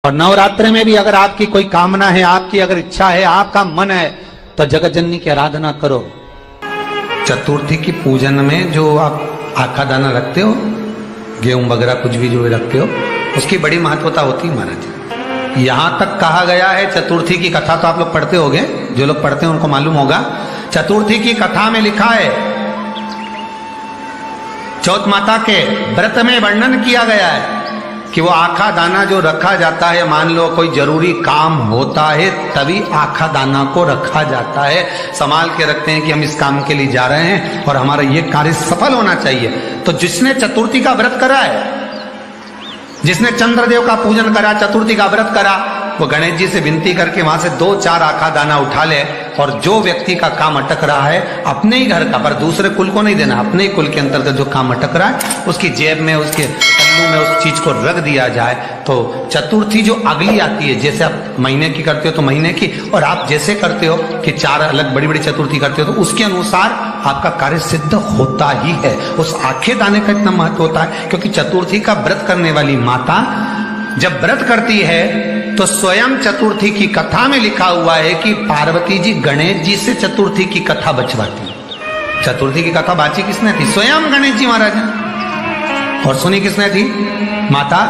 और नवरात्रि में भी अगर आपकी कोई कामना है, आपकी अगर इच्छा है, आपका मन है, तो जगत जननी की आराधना करो। चतुर्थी की पूजन में जो आप आखा दाना रखते हो, गेहूं वगैरह कुछ भी जो रखते हो, उसकी बड़ी महत्वता होती है महाराज। यहां तक कहा गया है, चतुर्थी की कथा तो आप लोग पढ़ते होंगे, जो लोग पढ़ते हैं उनको मालूम होगा। चतुर्थी की कथा में लिखा है, चौथ माता के व्रत में वर्णन किया गया है कि वो आखा दाना जो रखा जाता है, मान लो कोई जरूरी काम होता है तभी आखा दाना को रखा जाता है, संभाल के रखते हैं कि हम इस काम के लिए जा रहे हैं और हमारा ये कार्य सफल होना चाहिए। तो जिसने चतुर्थी का व्रत करा है, जिसने चंद्रदेव का पूजन करा, चतुर्थी का व्रत करा, वो गणेश जी से विनती करके वहां से 2-4 आखा दाना उठा ले, और जो व्यक्ति का काम अटक रहा है अपने ही घर का, पर दूसरे कुल को नहीं देना, अपने ही कुल के अंतर्गत जो काम अटक रहा है उसकी जेब में, उसके पल्लू में उस चीज को रख दिया जाए। तो चतुर्थी जो अगली आती है, जैसे आप महीने की करते हो तो महीने की, और आप जैसे करते हो कि 4 अलग बड़ी बड़ी चतुर्थी करते हो, तो उसके अनुसार आपका कार्य सिद्ध होता ही है। उस आखे दाने का इतना महत्व होता है क्योंकि चतुर्थी का व्रत करने वाली माता जब व्रत करती है तो स्वयं चतुर्थी की कथा में लिखा हुआ है कि पार्वती जी गणेश जी से चतुर्थी की कथा बचवाती। चतुर्थी की कथा बाची किसने थी? स्वयं गणेश जी महाराज ने। और सुनी किसने थी? माता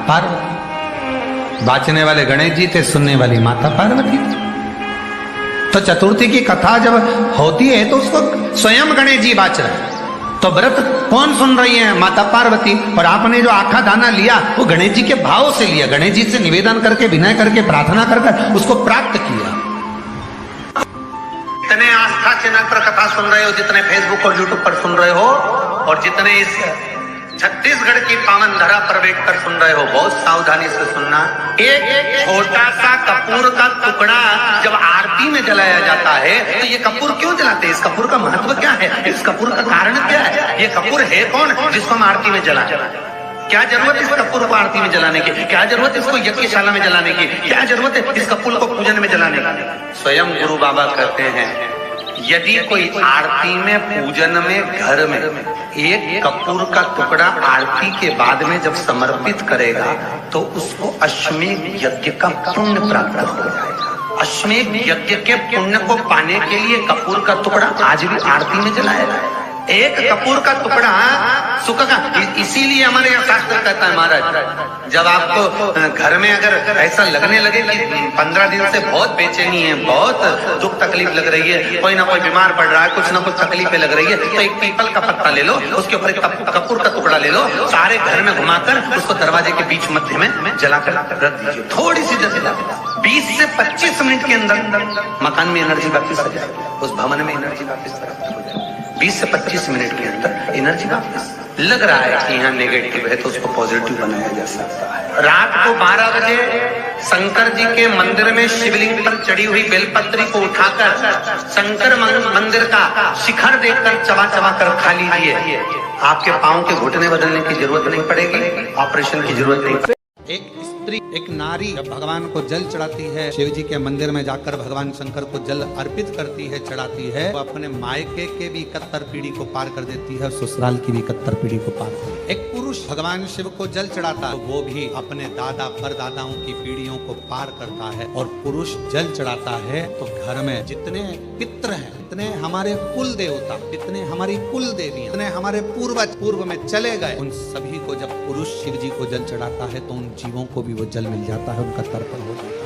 पार्वती। बाचने वाले गणेश जी थे, सुनने वाली माता पार्वती थी। तो चतुर्थी की कथा जब होती है तो उसको स्वयं गणेश जी बाच रहे हैं। तो व्रत कौन सुन रही है? माता पार्वती। और आपने जो आखा दाना लिया वो गणेश जी के भाव से लिया, गणेश जी से निवेदन करके, विनय करके, प्रार्थना कर उसको प्राप्त किया। जितने आस्था चैनल पर कथा सुन रहे हो, जितने फेसबुक और यूट्यूब पर सुन रहे हो, और जितने इस छत्तीसगढ़ की पावन धरा पर बैठकर सुन रहे हो, बहुत सावधानी से सुनना। एक छोटा सा कपूर का टुकड़ा जब आरती में जलाया जाता है तो ये कपूर क्यों जलाते हैं? इस कपूर का महत्व क्या है? इस कपूर का कारण क्या है? ये कपूर है कौन जिसको हम आरती में जला? क्या जरूरत इस कपूर को आरती में जलाने की? क्या जरूरत इसको यज्ञशाला में जलाने की? क्या जरूरत है इस कपूर को पूजन में जलाने की? स्वयं गुरु बाबा कहते हैं, यदि कोई आरती में, पूजन में, घर में एक कपूर का टुकड़ा आरती के बाद में जब समर्पित करेगा तो उसको अश्वमेध यज्ञ का पुण्य प्राप्त हो जाएगा। अश्वमेध यज्ञ के पुण्य को पाने के लिए कपूर का टुकड़ा आज भी आरती में जलाया जाए। एक कपूर का टुकड़ा सुख का, इसीलिए हमारे यहाँ शास्त्र कहता है महाराज, जब आपको घर में अगर ऐसा लगने लगे कि 15 दिन से बहुत बेचैनी है, बहुत दुख तकलीफ लग रही है, कोई ना कोई बीमार पड़ रहा है, कुछ ना कुछ तकलीफें लग रही है, तो एक पीपल का पत्ता ले लो, उसके ऊपर एक कपूर का टुकड़ा ले लो, सारे घर में घुमाकर उसको दरवाजे के बीच मध्य में जलाकर रख दीजिए। थोड़ी सी जला 20 से 25 मिनट के अंदर मकान में एनर्जी वापिस आ जाएगी, उस भवन में एनर्जी वापिस प्राप्त हो जाएगी। 20 से 25 मिनट के अंदर एनर्जी वापस। लग रहा है कि यहाँ नेगेटिव है तो उसको पॉजिटिव बनाया जा सकता है। रात को 12 बजे शंकर जी के मंदिर में शिवलिंग पर चढ़ी हुई बेलपत्री को उठाकर शंकर मंदिर का शिखर देखकर चबा चबा कर खा लीजिए। आपके पांव के घुटने बदलने की जरूरत नहीं पड़ेगी, ऑपरेशन की जरूरत नहीं पड़ेगी। एक स्त्री, एक नारी जब भगवान को जल चढ़ाती है, शिव जी के मंदिर में जाकर भगवान शंकर को जल अर्पित करती है, चढ़ाती है, वो अपने मायके के भी 71 पीढ़ी को पार कर देती है, ससुराल की भी 71 पीढ़ी को पार कर देती है। एक पुरुष भगवान शिव को जल चढ़ाता है तो वो भी अपने दादा परदादाओं की पीढ़ियों को पार करता है। और पुरुष जल चढ़ाता है तो घर में जितने पितृ हैं, जितने हमारे कुल देवता, जितने हमारी कुल देवी, जितने हमारे पूर्वज पूर्व में चले गए, उन सभी को जब पुरुष शिव जी को जल चढ़ाता है तो उन जीवों को भी वो जल मिल जाता है, उनका तर्पण हो जाता है।